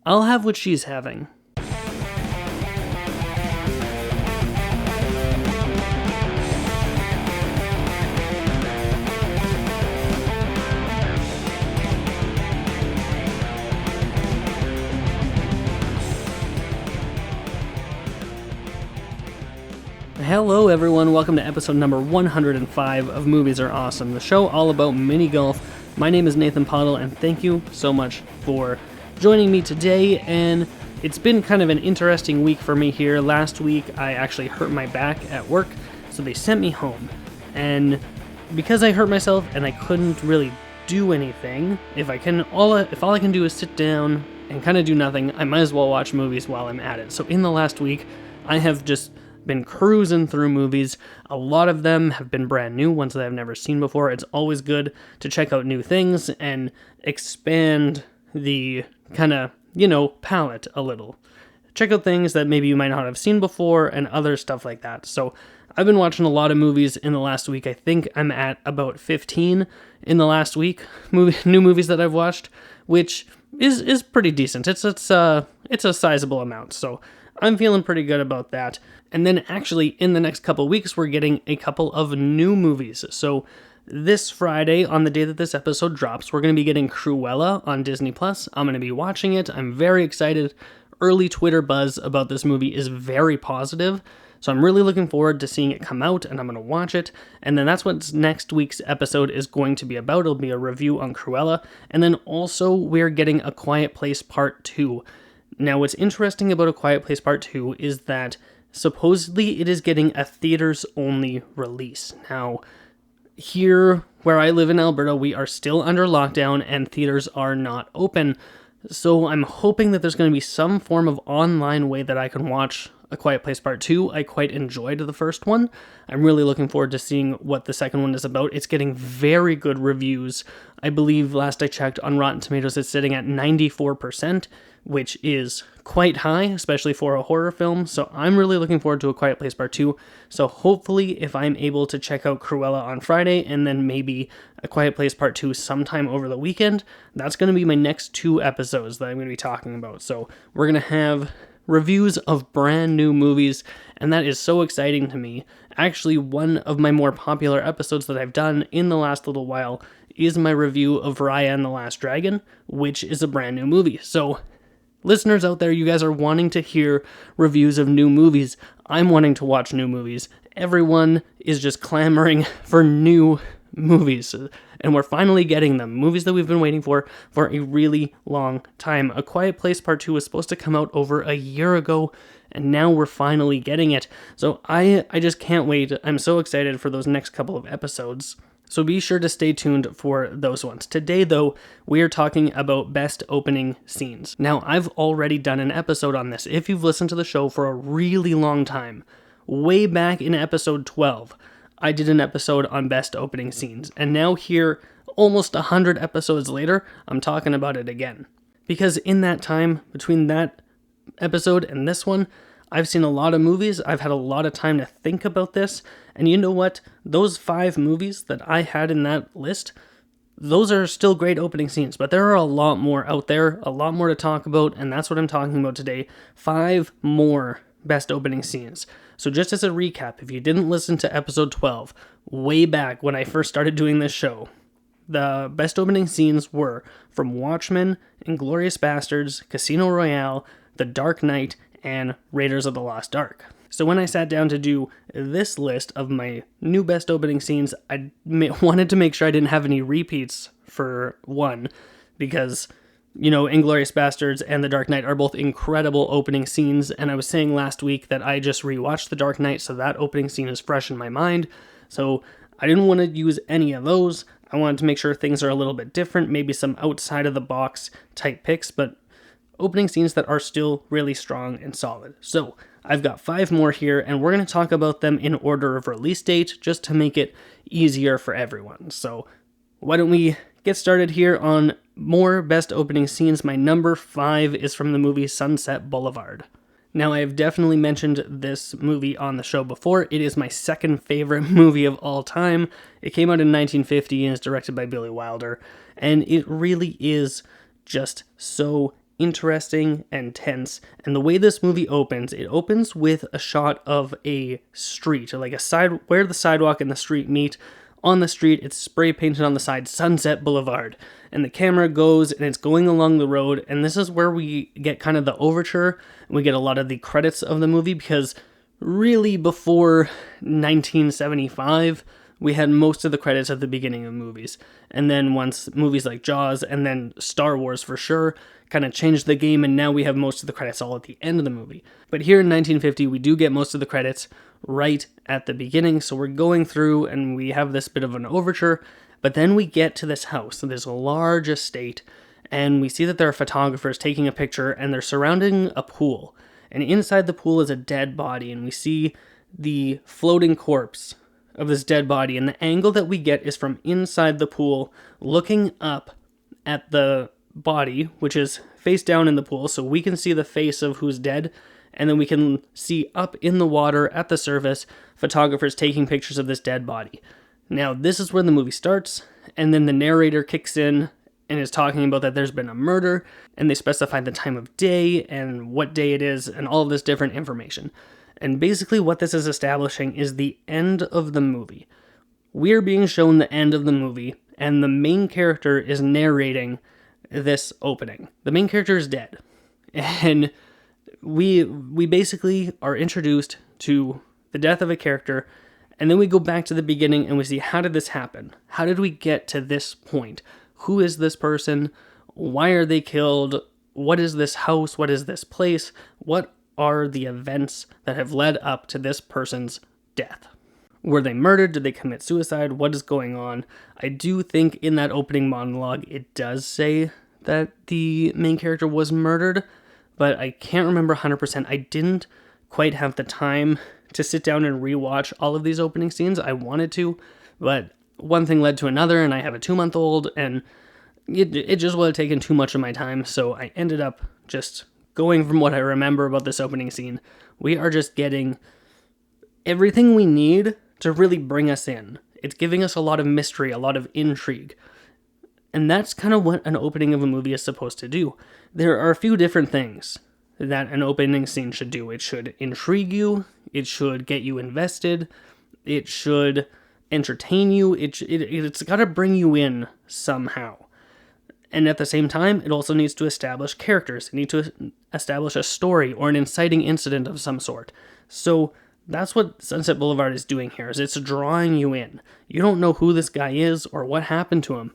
I'll have what she's having. Hello everyone, welcome to episode number 105 of Movies Are Awesome, the show all about mini golf. My name is Nathan Pottle, and thank you so much for joining me today. And it's been kind of an interesting week for me here. Last week I actually hurt my back at work, so they sent me home. And because I hurt myself and I couldn't really do anything, if all I can do is sit down and kind of do nothing, I might as well watch movies while I'm at it. So in the last week, I have just been cruising through movies. A lot of them have been brand new, ones that I've never seen before. It's always good to check out new things and expand the kind of, palette a little. Check out things that maybe you might not have seen before and other stuff like that. So I've been watching a lot of movies in the last week. I think I'm at about 15 in the last week, new movies that I've watched, which is pretty decent. It's a sizable amount, so I'm feeling pretty good about that. And then actually in the next couple weeks, we're getting a couple of new movies. So this Friday, on the day that this episode drops, we're going to be getting Cruella on Disney+. I'm going to be watching it. I'm very excited. Early Twitter buzz about this movie is very positive. So I'm really looking forward to seeing it come out, and I'm going to watch it. And then that's what next week's episode is going to be about. It'll be a review on Cruella. And then also we're getting A Quiet Place Part 2. Now, what's interesting about A Quiet Place Part 2 is that supposedly it is getting a theaters-only release. Now, here where I live in Alberta, we are still under lockdown and theaters are not open. So I'm hoping that there's going to be some form of online way that I can watch A Quiet Place Part 2. I quite enjoyed the first one. I'm really looking forward to seeing what the second one is about. It's getting very good reviews. I believe last I checked on Rotten Tomatoes, it's sitting at 94%, which is quite high, especially for a horror film. So I'm really looking forward to A Quiet Place Part 2. So hopefully if I'm able to check out Cruella on Friday and then maybe A Quiet Place Part 2 sometime over the weekend, that's going to be my next two episodes that I'm going to be talking about. So we're going to have reviews of brand new movies, and that is so exciting to me. Actually, one of my more popular episodes that I've done in the last little while is my review of Raya and the Last Dragon, which is a brand new movie. So listeners out there, you guys are wanting to hear reviews of new movies. I'm wanting to watch new movies. Everyone is just clamoring for new movies, and we're finally getting them. Movies that we've been waiting for a really long time. A Quiet Place Part 2 was supposed to come out over a year ago, and now we're finally getting it. So I just can't wait. I'm so excited for those next couple of episodes. So be sure to stay tuned for those ones. Today, though, we are talking about best opening scenes. Now, I've already done an episode on this. If you've listened to the show for a really long time, way back in episode 12, I did an episode on best opening scenes. And now here, almost 100 episodes later, I'm talking about it again. Because in that time, between that episode and this one, I've seen a lot of movies, I've had a lot of time to think about this, and you know what? Those 5 movies that I had in that list, those are still great opening scenes, but there are a lot more out there, a lot more to talk about, and that's what I'm talking about today. 5 more best opening scenes. So just as a recap, if you didn't listen to episode 12, way back when I first started doing this show, the best opening scenes were from Watchmen, Inglourious Bastards, Casino Royale, The Dark Knight, and Raiders of the Lost Ark. So when I sat down to do this list of my new best opening scenes, I wanted to make sure I didn't have any repeats for one, because, Inglourious Bastards and The Dark Knight are both incredible opening scenes, and I was saying last week that I just rewatched The Dark Knight, so that opening scene is fresh in my mind, so I didn't want to use any of those. I wanted to make sure things are a little bit different, maybe some outside of the box type picks, but opening scenes that are still really strong and solid. So I've got 5 more here, and we're going to talk about them in order of release date, just to make it easier for everyone. So why don't we get started here on more best opening scenes. My number 5 is from the movie Sunset Boulevard. Now, I have definitely mentioned this movie on the show before. It is my second favorite movie of all time. It came out in 1950 and is directed by Billy Wilder, and it really is just so interesting and tense. And the way this movie opens, it opens with a shot of a street, like a side where the sidewalk and the street meet. On the street, it's spray painted on the side, Sunset Boulevard. And the camera goes and it's going along the road. And this is where we get kind of the overture. And we get a lot of the credits of the movie, because really before 1975, we had most of the credits at the beginning of movies. And then once movies like Jaws and then Star Wars for sure kind of changed the game, and now we have most of the credits all at the end of the movie. But here in 1950, we do get most of the credits right at the beginning. So we're going through and we have this bit of an overture, but then we get to this house, this large estate, and we see that there are photographers taking a picture, and they're surrounding a pool. And inside the pool is a dead body, and we see the floating corpse of this dead body, and the angle that we get is from inside the pool, looking up at the body, which is face down in the pool, so we can see the face of who's dead, and then we can see up in the water at the surface, photographers taking pictures of this dead body. Now, this is where the movie starts, and then the narrator kicks in and is talking about that there's been a murder, and they specify the time of day and what day it is, and all of this different information. And basically what this is establishing is the end of the movie. We're being shown the end of the movie, and the main character is narrating this opening. The main character is dead. And we basically are introduced to the death of a character, and then we go back to the beginning and we see, how did this happen? How did we get to this point? Who is this person? Why are they killed? What is this house? What is this place? What are the events that have led up to this person's death? Were they murdered? Did they commit suicide? What is going on? I do think in that opening monologue, it does say that the main character was murdered, but I can't remember 100%. I didn't quite have the time to sit down and rewatch all of these opening scenes. I wanted to, but one thing led to another, and I have a 2-month-old, and it just would have taken too much of my time, so I ended up just going from what I remember about this opening scene. We are just getting everything we need to really bring us in. It's giving us a lot of mystery, a lot of intrigue. And that's kind of what an opening of a movie is supposed to do. There are a few different things that an opening scene should do. It should intrigue you, it should get you invested, it should entertain you, it's got to bring you in somehow. And at the same time, it also needs to establish characters. It needs to establish a story or an inciting incident of some sort. So that's what Sunset Boulevard is doing here, is it's drawing you in. You don't know who this guy is or what happened to him,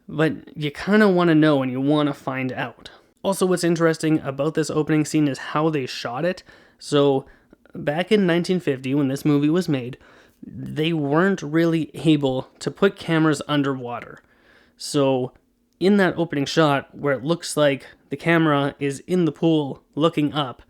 but you kind of want to know and you want to find out. Also, what's interesting about this opening scene is how they shot it. So back in 1950, when this movie was made, they weren't really able to put cameras underwater. So in that opening shot, where it looks like the camera is in the pool looking up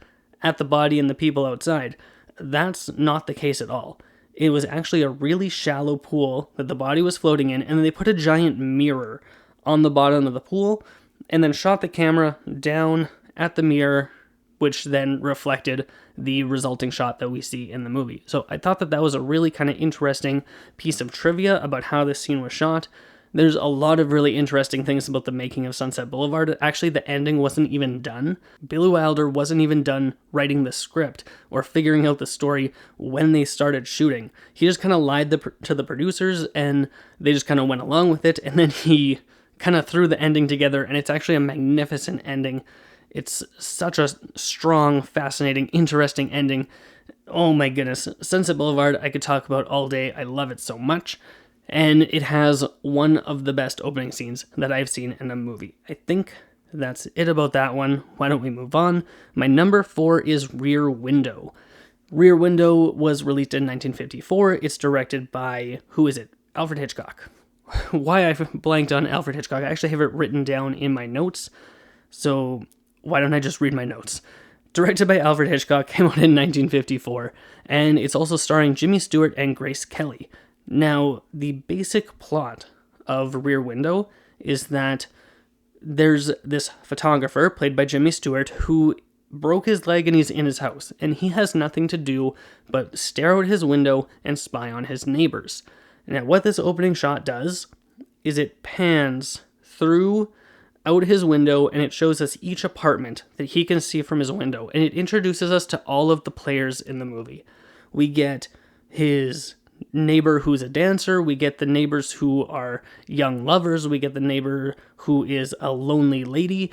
at the body and the people outside, that's not the case at all. It was actually a really shallow pool that the body was floating in, and they put a giant mirror on the bottom of the pool, and then shot the camera down at the mirror, which then reflected the resulting shot that we see in the movie. So I thought that that was a really kind of interesting piece of trivia about how this scene was shot. There's a lot of really interesting things about the making of Sunset Boulevard. Actually, the ending wasn't even done. Billy Wilder wasn't even done writing the script or figuring out the story when they started shooting. He just kind of lied to the producers, and they just kind of went along with it, and then he kind of threw the ending together, and it's actually a magnificent ending. It's such a strong, fascinating, interesting ending. Oh my goodness. Sunset Boulevard, I could talk about all day. I love it so much. And it has one of the best opening scenes that I've seen in a movie. I think that's it about that one. Why don't we move on? My number 4 is Rear Window. Rear Window was released in 1954. It's directed by, who is it? Alfred Hitchcock. Why I blanked on Alfred Hitchcock. I actually have it written down in my notes. So why don't I just read my notes? Directed by Alfred Hitchcock, came out in 1954. And it's also starring Jimmy Stewart and Grace Kelly. Now, the basic plot of Rear Window is that there's this photographer, played by Jimmy Stewart, who broke his leg and he's in his house, and he has nothing to do but stare out his window and spy on his neighbors. Now, what this opening shot does is it pans through out his window, and it shows us each apartment that he can see from his window, and it introduces us to all of the players in the movie. We get his neighbor who's a dancer, we get the neighbors who are young lovers, we get the neighbor who is a lonely lady.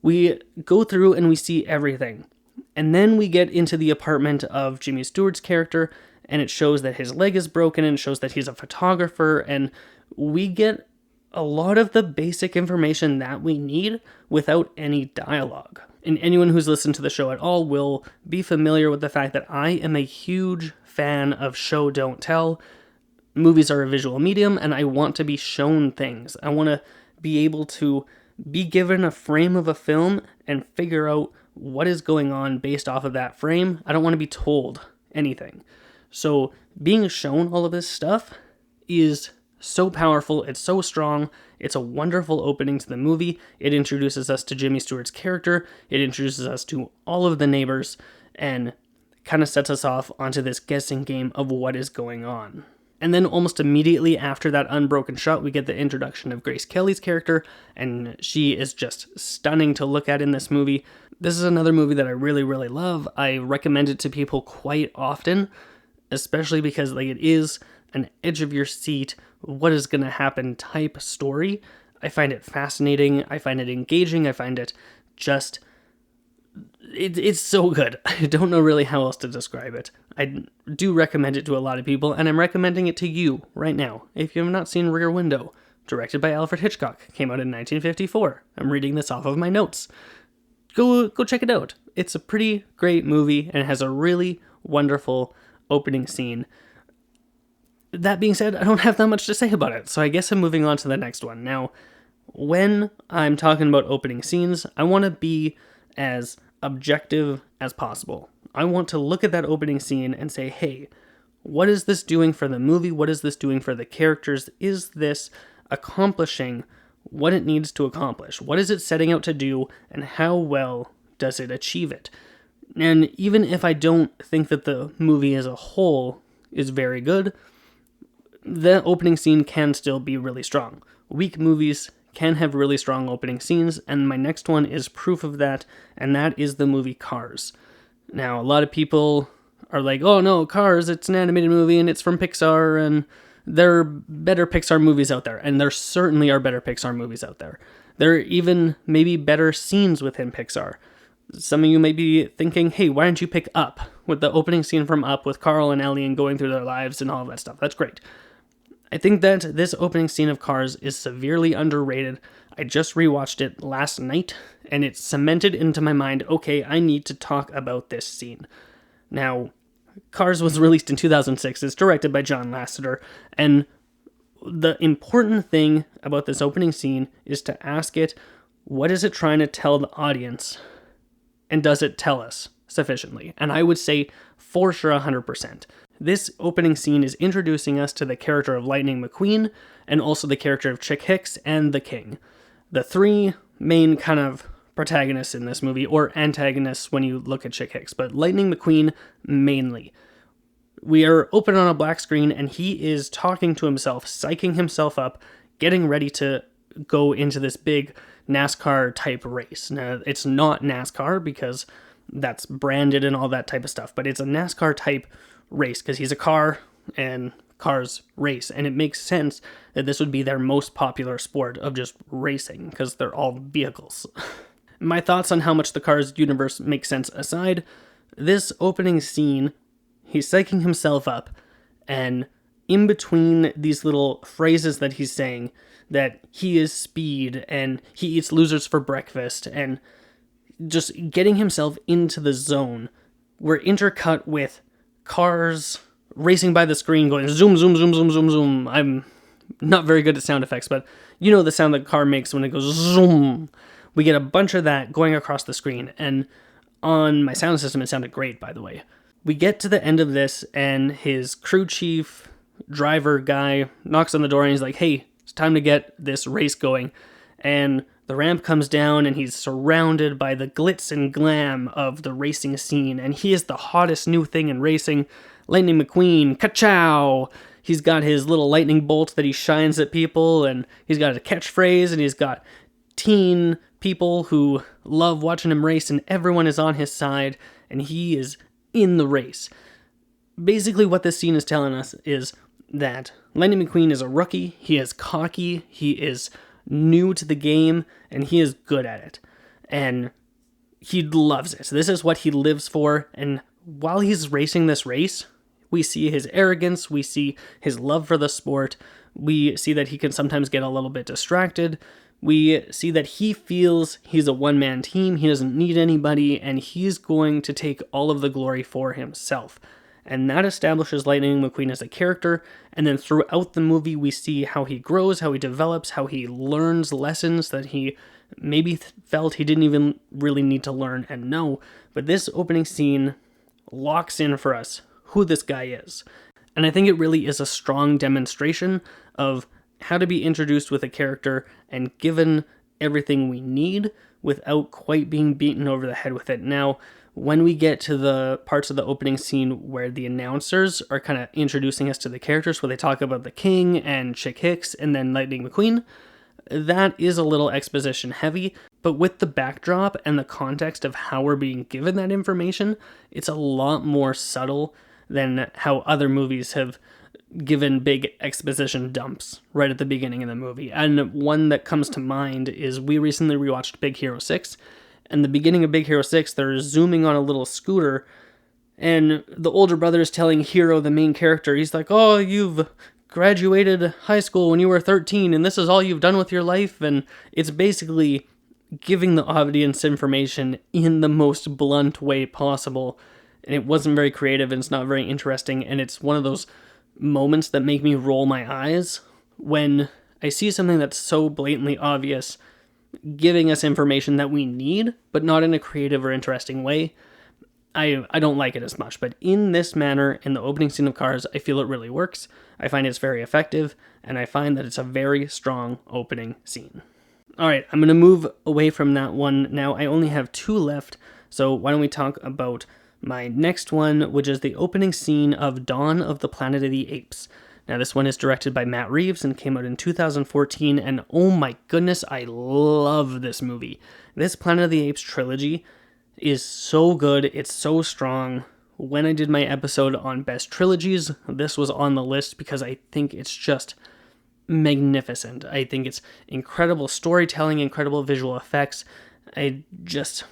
We go through and we see everything. And then we get into the apartment of Jimmy Stewart's character, and it shows that his leg is broken, and it shows that he's a photographer, and we get a lot of the basic information that we need without any dialogue. And anyone who's listened to the show at all will be familiar with the fact that I am a huge fan of show don't tell. Movies are a visual medium, and I want to be shown things. I want to be able to be given a frame of a film and figure out what is going on based off of that frame. I don't want to be told anything. So being shown all of this stuff is so powerful, it's so strong, it's a wonderful opening to the movie. It introduces us to Jimmy Stewart's character, it introduces us to all of the neighbors, and kind of sets us off onto this guessing game of what is going on. And then almost immediately after that unbroken shot, we get the introduction of Grace Kelly's character, and she is just stunning to look at in this movie. This is another movie that I really, really love. I recommend it to people quite often, especially because it is an edge of your seat, what is going to happen type story. I find it fascinating, I find it engaging, I find it just... It's so good. I don't know really how else to describe it. I do recommend it to a lot of people, and I'm recommending it to you right now. If you have not seen Rear Window, directed by Alfred Hitchcock, came out in 1954. I'm reading this off of my notes. Go check it out. It's a pretty great movie, and it has a really wonderful opening scene. That being said, I don't have that much to say about it, so I guess I'm moving on to the next one. Now, when I'm talking about opening scenes, I want to be as objective as possible. I want to look at that opening scene and say, hey, what is this doing for the movie? What is this doing for the characters? Is this accomplishing what it needs to accomplish? What is it setting out to do, and how well does it achieve it? And even if I don't think that the movie as a whole is very good, the opening scene can still be really strong. Weak movies can have really strong opening scenes, and my next one is proof of that, and that is the movie Cars. Now, a lot of people are like, oh no, Cars, it's an animated movie, and it's from Pixar, and there are better Pixar movies out there, and there certainly are better Pixar movies out there. There are even maybe better scenes within Pixar. Some of you may be thinking, hey, why don't you pick Up, with the opening scene from Up with Carl and Ellie and going through their lives and all of that stuff. That's great. I think that this opening scene of Cars is severely underrated. I just rewatched it last night, and it cemented into my mind, okay, I need to talk about this scene. Now, Cars was released in 2006, it's directed by John Lasseter, and the important thing about this opening scene is to ask it, what is it trying to tell the audience, and does it tell us sufficiently? And I would say, for sure, 100%. This opening scene is introducing us to the character of Lightning McQueen, and also the character of Chick Hicks and the King. The three main kind of protagonists in this movie, or antagonists when you look at Chick Hicks, but Lightning McQueen mainly. We are open on a black screen, and he is talking to himself, psyching himself up, getting ready to go into this big NASCAR type race. Now, it's not NASCAR because that's branded and all that type of stuff, but it's a NASCAR type race because he's a car and cars race, and it makes sense that this would be their most popular sport of just racing because they're all vehicles. My thoughts on how much the Cars universe makes sense aside, this opening scene, he's psyching himself up, and in between these little phrases that he's saying, that he is speed and he eats losers for breakfast, and just getting himself into the zone, we're intercut with cars racing by the screen going zoom, zoom, zoom, zoom, zoom, zoom. I'm not very good at sound effects, but you know the sound that a car makes when it goes zoom. We get a bunch of that going across the screen, and on my sound system it sounded great, by the way. We get to the end of this, and his crew chief, driver guy, knocks on the door, and he's like, hey, it's time to get this race going. And the ramp comes down, and he's surrounded by the glitz and glam of the racing scene, and he is the hottest new thing in racing. Lightning McQueen, ka-chow! He's got his little lightning bolt that he shines at people, and he's got a catchphrase, and he's got teen people who love watching him race, and everyone is on his side, and he is in the race. Basically, what this scene is telling us is that Lightning McQueen is a rookie, he is cocky, he is new to the game, and he is good at it. And he loves it. So this is what he lives for, and while he's racing this race, we see his arrogance, we see his love for the sport, we see that he can sometimes get a little bit distracted, we see that he feels he's a one-man team, he doesn't need anybody, and he's going to take all of the glory for himself. And that establishes Lightning McQueen as a character, and then throughout the movie we see how he grows, how he develops, how he learns lessons that he maybe felt he didn't even really need to learn and know. But this opening scene locks in for us who this guy is. And I think it really is a strong demonstration of how to be introduced with a character and given everything we need without quite being beaten over the head with it. Now, when we get to the parts of the opening scene where the announcers are kind of introducing us to the characters, where they talk about the King and Chick Hicks and then Lightning McQueen, that is a little exposition heavy, but with the backdrop and the context of how we're being given that information, it's a lot more subtle than how other movies have given big exposition dumps right at the beginning of the movie. And one that comes to mind is we recently rewatched Big Hero 6, and the beginning of Big Hero 6, they're zooming on a little scooter, and the older brother is telling Hero, the main character, he's like, oh, you've graduated high school when you were 13, and this is all you've done with your life, and it's basically giving the audience information in the most blunt way possible, and it wasn't very creative, and it's not very interesting, and it's one of those moments that make me roll my eyes when I see something that's so blatantly obvious, giving us information that we need, but not in a creative or interesting way. I don't like it as much, but in this manner, in the opening scene of Cars, I feel it really works. I find it's very effective, and I find that it's a very strong opening scene. Alright, I'm going to move away from that one now. I only have 2 left, so why don't we talk about my next one, which is the opening scene of Dawn of the Planet of the Apes. Now, this one is directed by Matt Reeves and came out in 2014, and oh my goodness, I love this movie. This Planet of the Apes trilogy is so good, it's so strong. When I did my episode on best trilogies, this was on the list because I think it's just magnificent. I think it's incredible storytelling, incredible visual effects. I just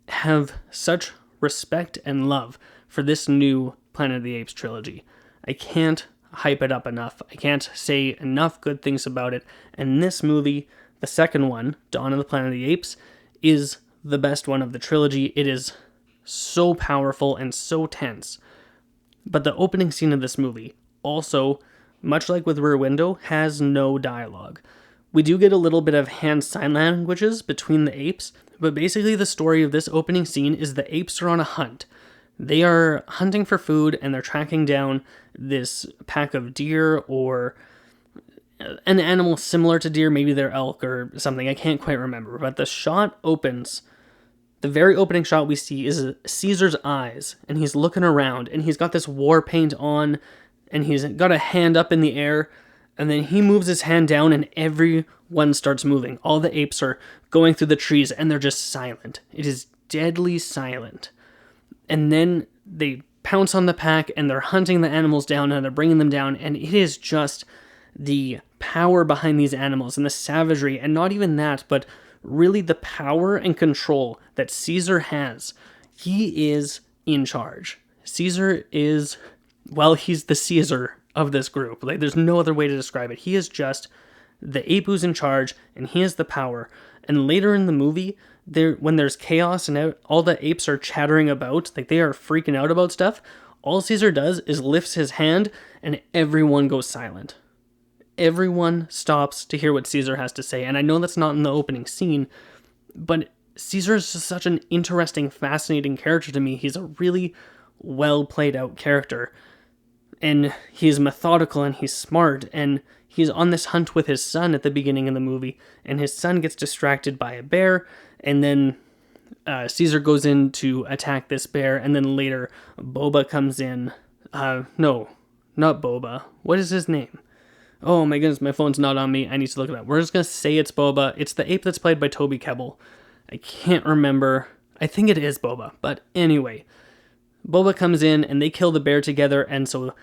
have such respect and love for this new Planet of the Apes trilogy. I can't hype it up enough. I can't say enough good things about it. And this movie, the second one, Dawn of the Planet of the Apes, is the best one of the trilogy. It is so powerful and so tense. But the opening scene of this movie also, much like with Rear Window, has no dialogue. We do get a little bit of hand sign languages between the apes, but basically the story of this opening scene is the apes are on a hunt. They are hunting for food, and they're tracking down this pack of deer or an animal similar to deer, maybe they're elk or something, I can't quite remember. But the shot opens, the very opening shot we see is Caesar's eyes, and he's looking around, and he's got this war paint on, and he's got a hand up in the air, and then he moves his hand down, and everyone starts moving. All the apes are going through the trees, and they're just silent. It is deadly silent. And then they pounce on the pack, and they're hunting the animals down, and they're bringing them down, and it is just the power behind these animals, and the savagery, and not even that, but really the power and control that Caesar has. He is in charge. Caesar is, well, he's the Caesar of this group. Like, there's no other way to describe it. He is just the ape who's in charge, and he has the power. And later in the movie, when there's chaos and all the apes are chattering about, like they are freaking out about stuff, all Caesar does is lifts his hand, and everyone goes silent. Everyone stops to hear what Caesar has to say. And I know that's not in the opening scene, but Caesar is just such an interesting, fascinating character to me. He's a really well played out character. And he's methodical and he's smart. And he's on this hunt with his son at the beginning of the movie. And his son gets distracted by a bear. And then Caesar goes in to attack this bear. And then later, Boba comes in. No, not Boba. What is his name? Oh my goodness, my phone's not on me. I need to look it up. We're just going to say it's Boba. It's the ape that's played by Toby Kebbell. I can't remember. I think it is Boba. But anyway, Boba comes in and they kill the bear together. And so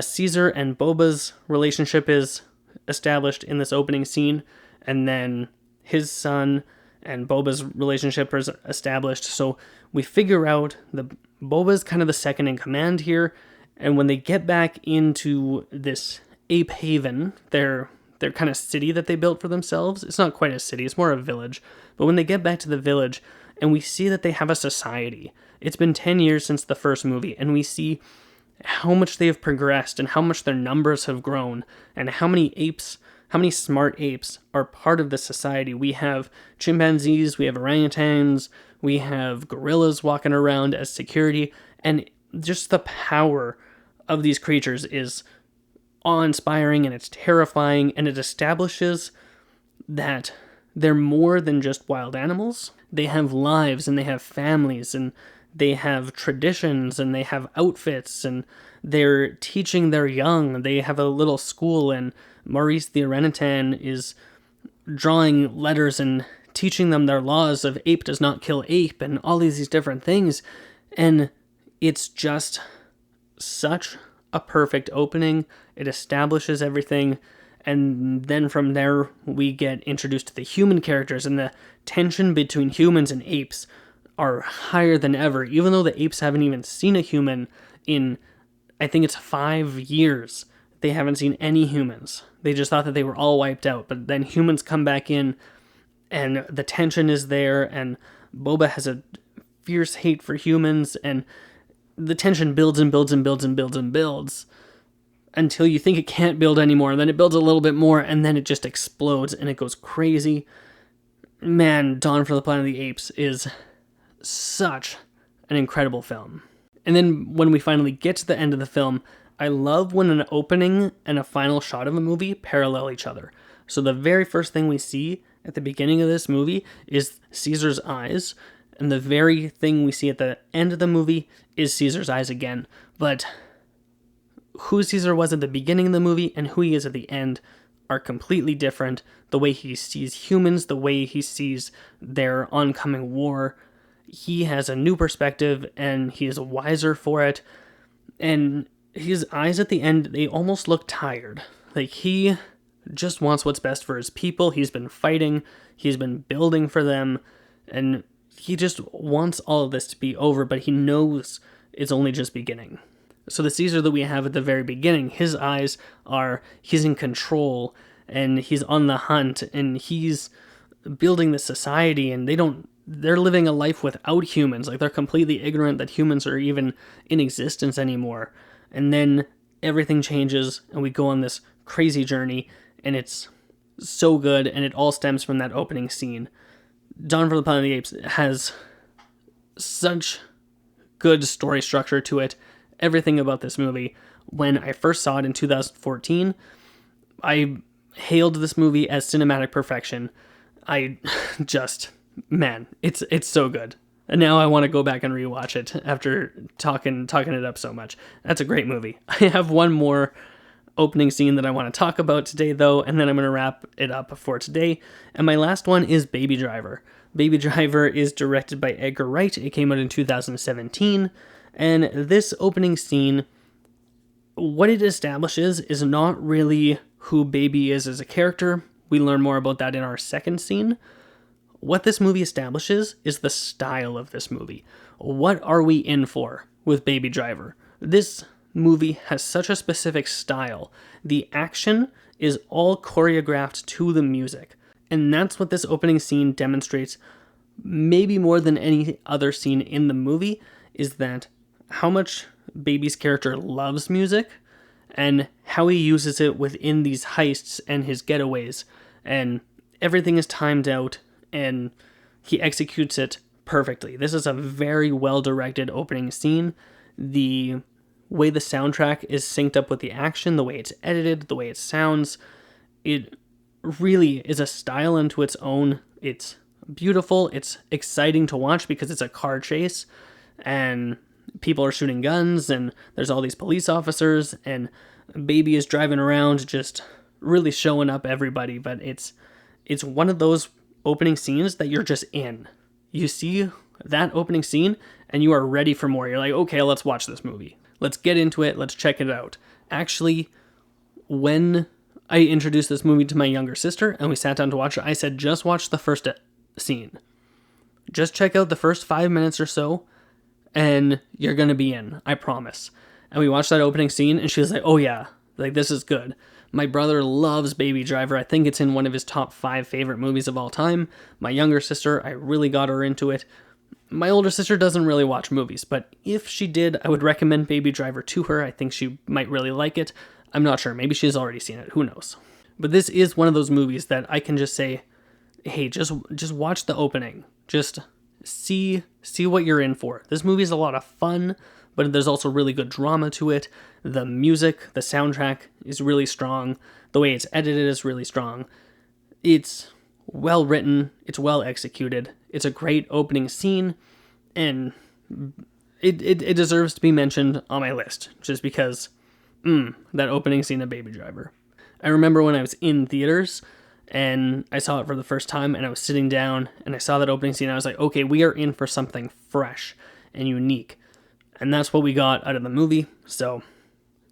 Caesar and Boba's relationship is established in this opening scene. And then his son and Boba's relationship is established. So we figure out that Boba's kind of the second in command here. And when they get back into this Ape Haven, their kind of city that they built for themselves, it's not quite a city, it's more a village. But when they get back to the village and we see that they have a society, it's been 10 years since the first movie, and we see how much they have progressed and how much their numbers have grown and how many smart apes are part of this society. We have chimpanzees, we have orangutans, we have gorillas walking around as security, and just the power of these creatures is awe-inspiring and it's terrifying, and it establishes that they're more than just wild animals. They have lives and they have families and they have traditions and they have outfits and they're teaching their young. They have a little school, and Maurice the orangutan is drawing letters and teaching them their laws of ape does not kill ape and all these different things. And it's just such a perfect opening. It establishes everything, and then from there we get introduced to the human characters, and the tension between humans and apes are higher than ever, even though the apes haven't even seen a human in, I think it's 5 years. They haven't seen any humans. They just thought that they were all wiped out, but then humans come back in and the tension is there, and Boba has a fierce hate for humans, and the tension builds and builds and builds and builds and builds until you think it can't build anymore. Then it builds a little bit more, and then it just explodes, and it goes crazy. Man, Dawn of the Planet of the Apes is such an incredible film. And then when we finally get to the end of the film, I love when an opening and a final shot of a movie parallel each other. So the very first thing we see at the beginning of this movie is Caesar's eyes, and the very thing we see at the end of the movie is Caesar's eyes again. But who Caesar was at the beginning of the movie and who he is at the end are completely different. The way he sees humans, the way he sees their oncoming war, he has a new perspective and he is wiser for it. And his eyes at the end, they almost look tired. Like he just wants what's best for his people. He's been fighting, he's been building for them, and he just wants all of this to be over, but he knows it's only just beginning. So the Caesar that we have at the very beginning, his eyes are, he's in control, and he's on the hunt, and he's building the society, and they're living a life without humans. Like, they're completely ignorant that humans are even in existence anymore. And then everything changes, and we go on this crazy journey, and it's so good, and it all stems from that opening scene. Dawn of the Planet of the Apes has such good story structure to it. Everything about this movie. When I first saw it in 2014, I hailed this movie as cinematic perfection. I just, man, it's so good. And now I want to go back and rewatch it after talking it up so much. That's a great movie. I have one more opening scene that I want to talk about today, though, and then I'm going to wrap it up for today. And my last one is Baby Driver. Baby Driver is directed by Edgar Wright. It came out in 2017. And this opening scene, what it establishes is not really who Baby is as a character. We learn more about that in our second scene. What this movie establishes is the style of this movie. What are we in for with Baby Driver? This movie has such a specific style. The action is all choreographed to the music. And that's what this opening scene demonstrates, maybe more than any other scene in the movie, is that how much Baby's character loves music and how he uses it within these heists and his getaways. And everything is timed out and he executes it perfectly. This is a very well-directed opening scene. The way the soundtrack is synced up with the action, the way it's edited, the way it sounds, it really is a style unto its own. It's beautiful. It's exciting to watch because it's a car chase and people are shooting guns and there's all these police officers and Baby is driving around, just really showing up everybody, but it's one of those opening scenes that you're just in. You see that opening scene, and you are ready for more. You're like, okay, let's watch this movie. Let's get into it. Let's check it out. Actually, when I introduced this movie to my younger sister, and we sat down to watch it, I said, just watch the first scene. Just check out the first 5 minutes or so, and you're going to be in, I promise. And we watched that opening scene, and she was like, oh yeah, like this is good. My brother loves Baby Driver. I think it's in one of his top 5 favorite movies of all time. My younger sister, I really got her into it. My older sister doesn't really watch movies, but if she did, I would recommend Baby Driver to her. I think she might really like it. I'm not sure. Maybe she's already seen it. Who knows? But this is one of those movies that I can just say, hey, just watch the opening. Just see what you're in for. This movie is a lot of fun, but there's also really good drama to it. The music, the soundtrack is really strong. The way it's edited is really strong. It's well written. It's well executed. It's a great opening scene, and it deserves to be mentioned on my list, just because, that opening scene of Baby Driver. I remember when I was in theaters, and I saw it for the first time, and I was sitting down, and I saw that opening scene, and I was like, okay, we are in for something fresh and unique. And that's what we got out of the movie, so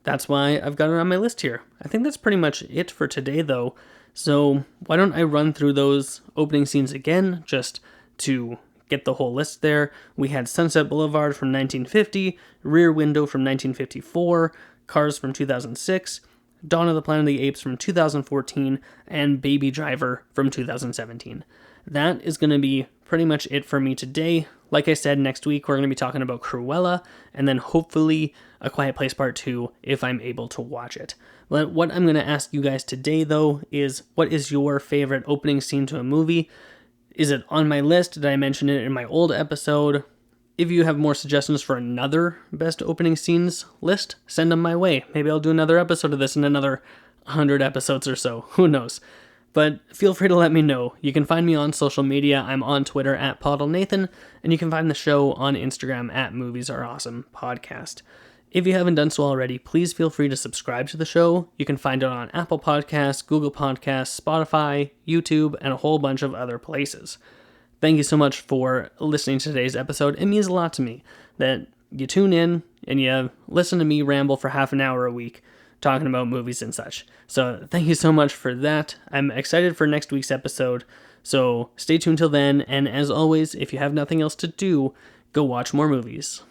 that's why I've got it on my list here. I think that's pretty much it for today, though. So why don't I run through those opening scenes again, just to get the whole list there. We had Sunset Boulevard from 1950, Rear Window from 1954, Cars from 2006, Dawn of the Planet of the Apes from 2014, and Baby Driver from 2017. That is going to be pretty much it for me today. Like I said, next week we're going to be talking about Cruella, and then hopefully A Quiet Place Part 2 if I'm able to watch it. But what I'm going to ask you guys today, though, is what is your favorite opening scene to a movie? Is it on my list? Did I mention it in my old episode? If you have more suggestions for another best opening scenes list, send them my way. Maybe I'll do another episode of this in another 100 episodes or so. Who knows? But feel free to let me know. You can find me on social media. I'm on Twitter at PottleNathan, and you can find the show on Instagram at Movies Are Awesome Podcast. If you haven't done so already, please feel free to subscribe to the show. You can find it on Apple Podcasts, Google Podcasts, Spotify, YouTube, and a whole bunch of other places. Thank you so much for listening to today's episode. It means a lot to me that you tune in and you listen to me ramble for half an hour a week talking about movies and such. So thank you so much for that. I'm excited for next week's episode. So stay tuned till then. And as always, if you have nothing else to do, go watch more movies.